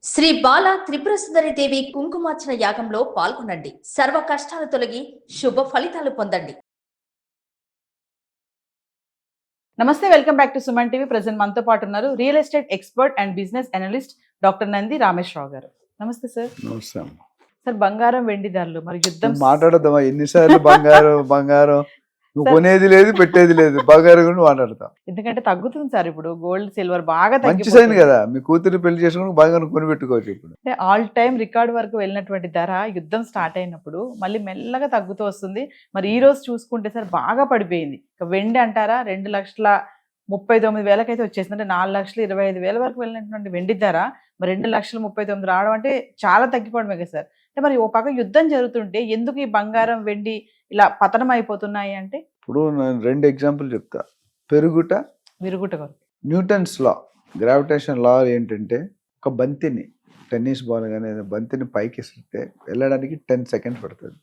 శ్రీ బాల త్రిపుర సుందరి దేవి కుంకుమార్చన యాగంలో పాల్గొనండి. సర్వ కష్టాలు తొలగి శుభ ఫలితాలు పొందండి. నమస్తే, welcome back to Suman TV. Present మనతో పాటు ఉన్నారు real estate expert and business analyst doctor Nandi Rameshwar Rao గారు. నమస్తే సార్. నమస్తే అమ్మ. సార్, బంగారం వెండి ధరలు మరి యుద్ధం మాట్లాడదామా? ఎన్నిసార్లు బంగారం నువ్వు కొనేది లేదు, పెట్టేది లేదు, బంగారం గురించి మాట్లాడతాం. ఎందుకంటే తగ్గుతుంది సార్, ఇప్పుడు గోల్డ్ సిల్వర్ బాగా మంచి సైన్ కదా, మీ కూతురు పెళ్లి చేసుకుని బంగారం కొని పెట్టుకోవచ్చు. ఇప్పుడు ఆల్ టైమ్ రికార్డ్ వరకు వెళ్ళినటువంటి ధర యుద్ధం స్టార్ట్ అయినప్పుడు మళ్ళీ మెల్లగా తగ్గుతూ వస్తుంది. మరి ఈ రోజు చూసుకుంటే సార్ బాగా పడిపోయింది. ఇక వెండి అంటారా 2,39,000 అయితే వచ్చేసింది. అంటే 4,25,000 వరకు వెళ్ళినటువంటి వెండి ధర మరి 2,39,000 రావడం అంటే చాలా తగ్గిపోవడమే కదా సార్. అంటే మరి ఓ పక్క యుద్ధం జరుగుతుంటే ఎందుకు ఈ బంగారం వెండి ఇలా పతనం అయిపోతున్నాయి అంటే? ఇప్పుడు నేను 2 ఎగ్జాంపుల్ చెప్తా. పెరుగుట, విరుగుట. న్యూటన్స్ లా, గ్రావిటేషన్ లా ఏంటంటే, ఒక బంతిని టెన్నిస్ బాల్ కానీ బంతిని పైకి ఇస్తే వెళ్ళడానికి 10 సెకండ్స్ పడుతుంది,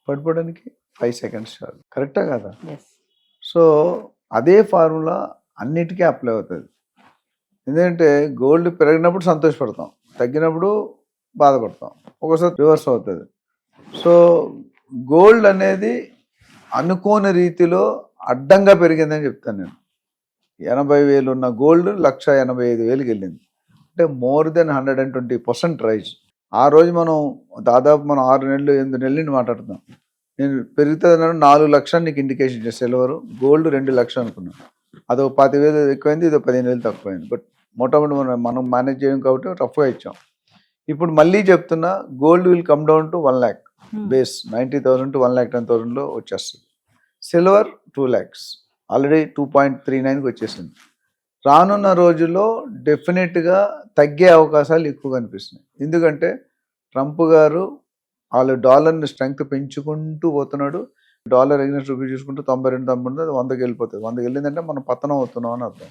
పడిపోవడానికి 5 సెకండ్స్ చాలు. కరెక్టా కదా? సో అదే ఫార్ములా అన్నిటికీ అప్లై అవుతుంది. ఎందుకంటే గోల్డ్ పెరిగినప్పుడు సంతోషపడతాం, తగ్గినప్పుడు బాధపడతాం, ఒకసారి రివర్స్ అవుతుంది. సో గోల్డ్ అనేది అనుకోని రీతిలో అడ్డంగా పెరిగిందని చెప్తాను నేను. 80,000 ఉన్న గోల్డ్ 1,85,000కి వెళ్ళింది. అంటే మోర్ దెన్ 120% రైజ్. ఆ రోజు మనం 6 నెలలు 8 నెలల నుండి మాట్లాడుతున్నాం. నేను పెరుగుతుంది 4 లక్షలు నీకు ఇండికేషన్ చేస్తే సిల్వర్, గోల్డ్ 2 లక్షలు అనుకున్నాను. అదో 10,000 ఎక్కువైంది, ఇదో 15,000 తక్కువైంది. బట్ మొట్టమొదటి మనం మేనేజ్ చేయం కాబట్టి రఫ్గా ఇచ్చాం. ఇప్పుడు మళ్ళీ చెప్తున్నా, gold will come down to 1 lakh base. 90,000 to 1,10,000లో వచ్చేస్తుంది. సిల్వర్ 2 lakhs, ఆల్రెడీ 2.39కి వచ్చేసింది. రానున్న రోజుల్లో డెఫినెట్గా తగ్గే అవకాశాలు ఎక్కువ కనిపిస్తున్నాయి. ఎందుకంటే ట్రంప్ గారు వాళ్ళు డాలర్ని స్ట్రెంగ్త్ పెంచుకుంటూ పోతున్నాడు. డాలర్ ఎగ్నెస్ట్ రూపీ చూసుకుంటూ 92 అది 100కి వెళ్ళిపోతుంది. 100కి వెళ్ళిందంటే మనం పతనం అవుతున్నాం అని అర్థం.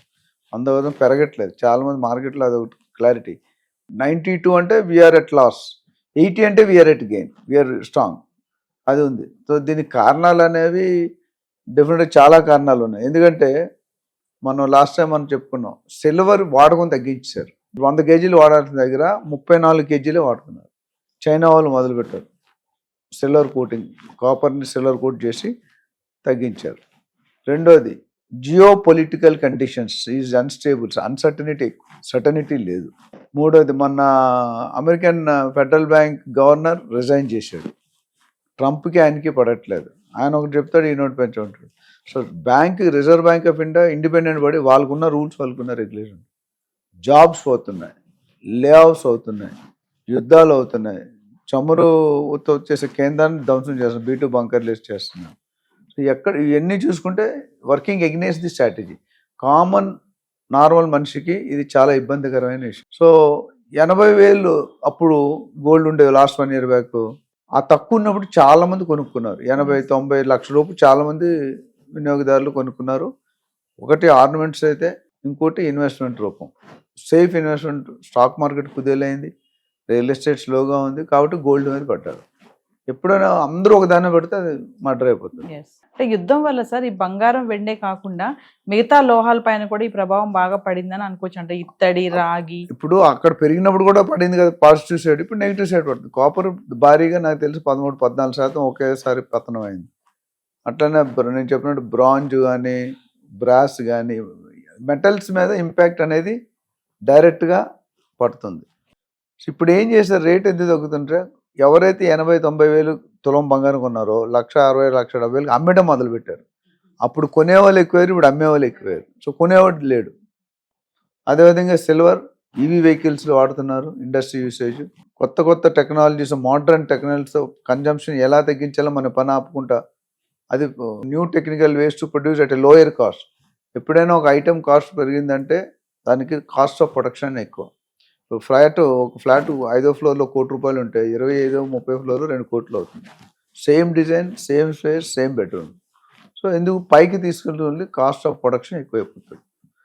100 పెరగట్లేదు. చాలామంది మార్కెట్లో అదొకటి క్లారిటీ. 92 అంటే వీఆర్ ఎట్ లాస్, 80 అంటే we are at gain, we are strong, అది ఉంది. సో దీనికి కారణాలు అనేవి డెఫినెట్గా చాలా కారణాలు ఉన్నాయి. ఎందుకంటే మనం లాస్ట్ టైం మనం చెప్పుకున్నాం, సిల్వర్ వాడకం తగ్గించారు. 100 కేజీలు వాడాల్సిన దగ్గర 34 కేజీలే వాడుతున్నారు. చైనా వాళ్ళు మొదలుపెట్టారు సిల్వర్ కోటింగ్, కాపర్ని సిల్వర్ కోట్ చేసి తగ్గించారు. రెండోది, geo political conditions is unstables, certainty లేదు. మూడోది, మొన్న American federal bank governor resign చేశాడు. ట్రంప్కి ఆయనకి పడట్లేదు. ఆయన ఒకటి చెప్తాడు, ఈయన ఒకటి పెంచుకుంటాడు. So reserve bank of India independent body, వాళ్ళకున్న రూల్స్, వాళ్ళకున్న రెగ్యులేషన్. జాబ్స్ పోతున్నాయి, లే ఆఫ్స్ అవుతున్నాయి, యుద్ధాలు అవుతున్నాయి, చమురు వచ్చేసే కేంద్రాన్ని ధ్వంసం చేస్తున్నారు, B2 బంకర్లు చేస్తున్నారు. సో ఇవన్నీ చూసుకుంటే working against the strategy. Common normal మనిషికి ఇది చాలా ఇబ్బందికరమైన విషయం. సో 80,000 అప్పుడు గోల్డ్ ఉండేది లాస్ట్ 1 year బ్యాక్. ఆ తక్కువ ఉన్నప్పుడు చాలా మంది కొనుక్కున్నారు. 80-90 లక్షల లోపు చాలా మంది వినియోగదారులు కొనుక్కున్నారు. ఒకటి ఆర్నమెంట్స్ అయితే, ఇంకోటి ఇన్వెస్ట్మెంట్ రూపం. Safe investment. స్టాక్ మార్కెట్ కుదేలైంది, రియల్ ఎస్టేట్ స్లోగా ఉంది కాబట్టి గోల్డ్ మీద పడ్డారు. ఎప్పుడైనా అందరూ ఒకదాన్ని పెడితే అది మర్డర్ అయిపోతుంది. అంటే యుద్ధం వల్ల సార్ ఈ బంగారం వెండే కాకుండా మిగతా లోహాల పైన కూడా ఈ ప్రభావం బాగా పడిందని అనుకోవచ్చు. అంటే ఇత్తడి, రాగి. ఇప్పుడు అక్కడ పెరిగినప్పుడు కూడా పడింది కదా పాజిటివ్ సైడ్, ఇప్పుడు నెగిటివ్ సైడ్ పడుతుంది. కాపర్ భారీగా నాకు తెలిసి 13-14% ఒకేసారి పతనం అయింది. అట్లనే నేను చెప్పినట్టు బ్రాంజ్ కానీ బ్రాస్ కానీ మెటల్స్ మీద ఇంపాక్ట్ అనేది డైరెక్ట్గా పడుతుంది. ఇప్పుడు ఏం చేశారు, రేట్ ఎందుకు తగ్గుతుంటే, ఎవరైతే 80-90,000 తులం బంగారం కొన్నారో 1,60,000-1,70,000 అమ్మడం మొదలుపెట్టారు. అప్పుడు కొనేవాళ్ళు ఎక్కువయ్యారు, ఇప్పుడు అమ్మేవాళ్ళు ఎక్కువయ్యారు. సో కొనేవాడు లేడు. అదేవిధంగా సిల్వర్, ఈవీ వెహికల్స్లో వాడుతున్నారు, ఇండస్ట్రీ యూసేజ్, కొత్త టెక్నాలజీస్, మోడర్న్ టెక్నాలజీస్ కన్జంప్షన్ ఎలా తగ్గించాలో మన పని ఆపుకుంటా, అది new technical ways to produce at a lower cost. ఎప్పుడైనా ఒక ఐటెం కాస్ట్ పెరిగిందంటే దానికి కాస్ట్ ఆఫ్ ప్రొడక్షన్ ఎక్కువ. ఒక ఫ్లాట్ 5వ ఫ్లోర్లో ₹1,00,00,000 ఉంటే 25-30 ఫ్లోర్లో 2 కోట్లు అవుతుంది. Same design, same space, same bedroom. So ఎందుకు పైకి తీసుకెళ్తుంది, కాస్ట్ ఆఫ్ ప్రొడక్షన్ ఎక్కువైపోతుంది.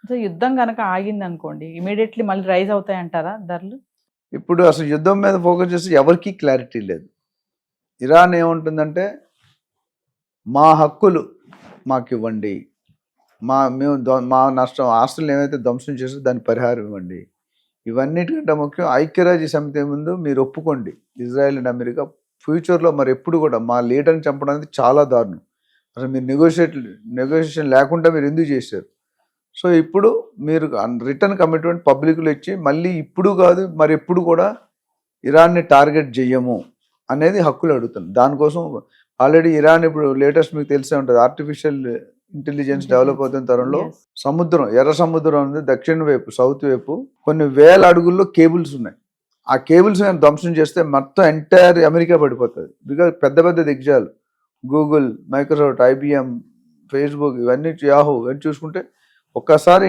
సో యుద్ధం కనుక ఆగింది అనుకోండి, ఇమీడియట్లీ మళ్ళీ రైజ్ అవుతాయి అంటారా ధరలు? ఇప్పుడు అసలు యుద్ధం మీద ఫోకస్ చేస్తే ఎవరికి క్లారిటీ లేదు. ఇరాన్ ఏముంటుందంటే, మా హక్కులు మాకు ఇవ్వండి, మా నష్టం ఆస్తులు ఏమైతే ధ్వంసం చేస్తే దాని పరిహారం ఇవ్వండి. ఇవన్నిటికంటే ముఖ్యం ఐక్యరాజ్య సమితి ముందు మీరు ఒప్పుకోండి, ఇజ్రాయెల్ అండ్ అమెరికా ఫ్యూచర్లో మరి ఎప్పుడు కూడా మా లీడర్ని చంపడం అనేది చాలా దారుణం. అసలు మీరు నెగోషియేషన్ లేకుండా మీరు ఎందుకు చేశారు? సో ఇప్పుడు మీరు రిటర్న్ కమిట్మెంట్ పబ్లిక్లో ఇచ్చి మళ్ళీ ఇప్పుడు కాదు మరి ఎప్పుడు కూడా ఇరాన్ని టార్గెట్ చెయ్యము అనేది హక్కులు అడుగుతుంది. దానికోసం ఆల్రెడీ ఇరాన్ ఇప్పుడు లేటెస్ట్ మీకు తెలిసే ఉంటుంది, ఆర్టిఫిషియల్ ఇంటెలిజెన్స్ డెవలప్ అవుతున్న తరంలో సముద్రం, ఎర్ర సముద్రం ఉంది దక్షిణ వైపు, సౌత్ వైపు కొన్ని వేల అడుగుల్లో కేబుల్స్ ఉన్నాయి. ఆ కేబుల్స్ కానీ ధ్వంసం చేస్తే మొత్తం ఎంటైర్ అమెరికా పడిపోతుంది. బికాజ్ పెద్ద పెద్ద దిగ్గజాలు గూగుల్, మైక్రోసాఫ్ట్, ఐబిఎం, ఫేస్బుక్, ఇవన్నీ యాహూ ఇవన్నీ చూసుకుంటే ఒక్కసారి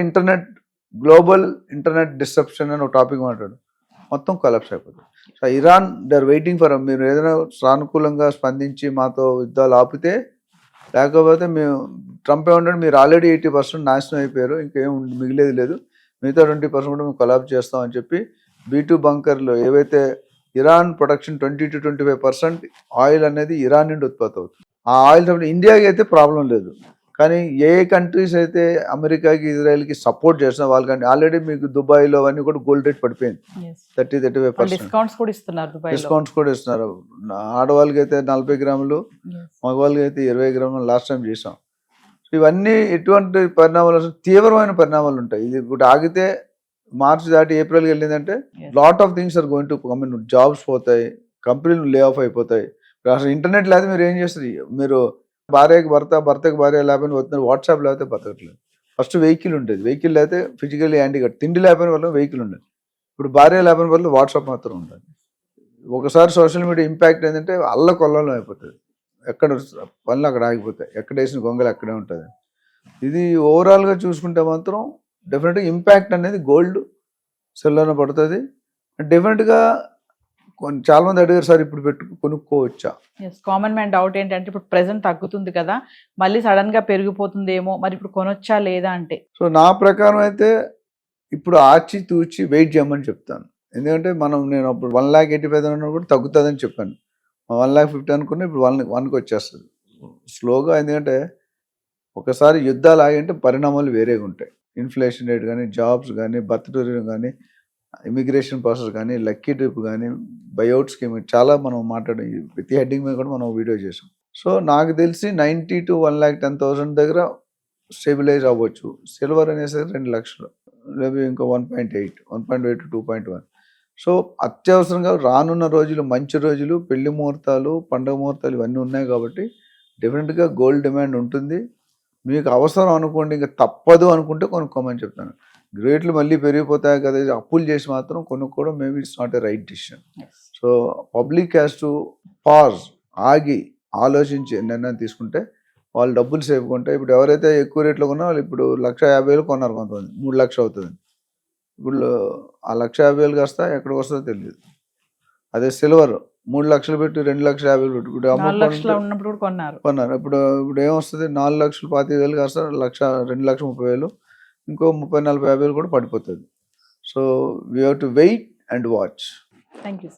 గ్లోబల్ ఇంటర్నెట్ డిస్రప్షన్ అని ఒక టాపిక్ మాట్లాడు, మొత్తం కొలాప్స్ అయిపోతుంది. So Iran they are waiting for, మీరు ఏదైనా సానుకూలంగా స్పందించి మాతో యుద్ధాలు ఆపితే, లేకపోతే మేము ట్రంప్ ఏమంటాడు, మీరు ఆల్రెడీ 80% నాశనం అయిపోయారు, ఇంకేం మిగిలేదు లేదు, మిగతా 20% కూడా మేము కొలాప్స్ చేస్తామని చెప్పి B2 బంకర్లు ఏవైతే ఇరాన్ ప్రొడక్షన్ 20 to 25% ఆయిల్ అనేది ఇరాన్ నుండి ఉత్పత్తి అవుతుంది. ఆ ఆయిల్ ఇండియాకి అయితే ప్రాబ్లం లేదు, కానీ ఏ కంట్రీస్ అయితే అమెరికాకి ఇజ్రాయెల్కి సపోర్ట్ చేస్తున్నా వాళ్ళకంటే ఆల్రెడీ మీకు దుబాయ్లో అవన్నీ కూడా గోల్డ్ రేట్ పడిపోయింది 30-35%. డిస్కౌంట్స్ కూడా ఇస్తున్నారు. ఆడవాళ్ళకి అయితే 40 గ్రాములు, మగవాళ్ళకి అయితే 20 గ్రాములు లాస్ట్ టైం చేసాం. ఇవన్నీ ఎటువంటి పరిణామాలు, తీవ్రమైన పరిణామాలు ఉంటాయి. ఇది ఇప్పుడు ఆగితే మార్చి దాటి ఏప్రిల్కి వెళ్ళిందంటే lot of things are going to come in. Jobs పోతాయి, కంపెనీలు లే ఆఫ్ అయిపోతాయి. అసలు ఇంటర్నెట్ లేకపోతే మీరు ఏం చేస్తారు? మీరు భార్యకి భర్త, భర్తకి భార్య లేకపోయినా వస్తున్నారు, వాట్సాప్ లేకపోతే బతకట్లేదు. ఫస్ట్ వెహికల్ ఉండేది, వెహికల్ లేకపోతే ఫిజికల్లీ హ్యాండిక్యాప్, తిండి లేకపోయిన వల్ల వెహికల్ ఉండేది. ఇప్పుడు భార్య లేకపోయిన వల్ల వాట్సాప్ మాత్రం ఉంటుంది. ఒకసారి సోషల్ మీడియా ఇంపాక్ట్ ఏంటంటే అల్లకొల్లలో అయిపోతుంది. ఎక్కడ పనులు అక్కడ ఆగిపోతాయి, ఎక్కడ వేసిన గొంగలు అక్కడే ఉంటుంది. ఇది ఓవరాల్గా చూసుకుంటే మాత్రం డెఫినెట్గా ఇంపాక్ట్ అనేది గోల్డ్ సెల్లోనే పడుతుంది. డెఫినెట్గా చాలా మంది అడిగారు, సార్ ఇప్పుడు కొనుక్కోవచ్చా? కామన్ మ్యాన్ డౌట్ ఏంటంటే ఇప్పుడు ప్రెసెంట్ తగ్గుతుంది కదా, మళ్ళీ సడన్ గా పెరిగిపోతుందేమో, మరి ఇప్పుడు కొనొచ్చా లేదా అంటే. సో నా ప్రకారం అయితే ఇప్పుడు ఆచి తూచి వెయిట్ చేయమని చెప్తాను. ఎందుకంటే నేను అప్పుడు 1,85,000 కూడా తగ్గుతుందని చెప్పాను. 1,50,000 అనుకున్నా, ఇప్పుడు 1కి వచ్చేస్తుంది స్లోగా. ఎందుకంటే ఒకసారి యుద్ధాలు ఆగంటే పరిణామాలు వేరేగా ఉంటాయి. ఇన్ఫ్లేషన్ రేట్ కానీ, జాబ్స్ కానీ, బర్త్ టూరిజం కానీ, ఇమిగ్రేషన్ ప్రాసెస్ కానీ, లక్కీ ట్రిప్ కానీ, బైఅవుట్ స్కీమ్, చాలా మనం మాట్లాడి ప్రతి హెడ్డింగ్ మీద కూడా మనం వీడియో చేసాం. సో నాకు తెలిసి 90 to 1,10,000 దగ్గర స్టెబిలైజ్ అవ్వచ్చు. సిల్వర్ అనేసరికి 2 లక్షలు, లేదా ఇంకా 1.8 to 2.1. సో అత్యవసరంగా రానున్న రోజులు మంచి రోజులు, పెళ్లి ముహూర్తాలు, పండుగ ముహూర్తాలు ఇవన్నీ ఉన్నాయి కాబట్టి డెఫినెట్గా గోల్డ్ డిమాండ్ ఉంటుంది. మీకు అవసరం అనుకోండి, ఇంకా తప్పదు అనుకుంటే కొనుక్కోమని చెప్తాను. రేట్లు మళ్ళీ పెరిగిపోతాయి కదా, అప్పులు చేసి మాత్రం కొనుక్కోవడం maybe it's not a right decision. So public has to pause, ఆగి ఆలోచించి నిర్ణయం తీసుకుంటే వాళ్ళు డబ్బులు సేవ్ కొంటాయి. ఇప్పుడు ఎవరైతే ఎక్కువ రేట్లో కొన్నా వాళ్ళు ఇప్పుడు 1,50,000 కొన్నారు, కొంతమంది 3 లక్షలు అవుతుంది. ఇప్పుడు ఆ 1,50,000 కాస్త ఎక్కడికి వస్తుందో తెలియదు. అదే సిల్వర్ 3 లక్షలు పెట్టి 2,50,000 పెట్టి ఇప్పుడు కొన్నారు. ఇప్పుడు ఏమొస్తుంది? 4,25,000 కాస్త 2,30,000, ఇంకో 30,40,000 కూడా పడిపోతుంది. So we have to wait and watch. Thank you.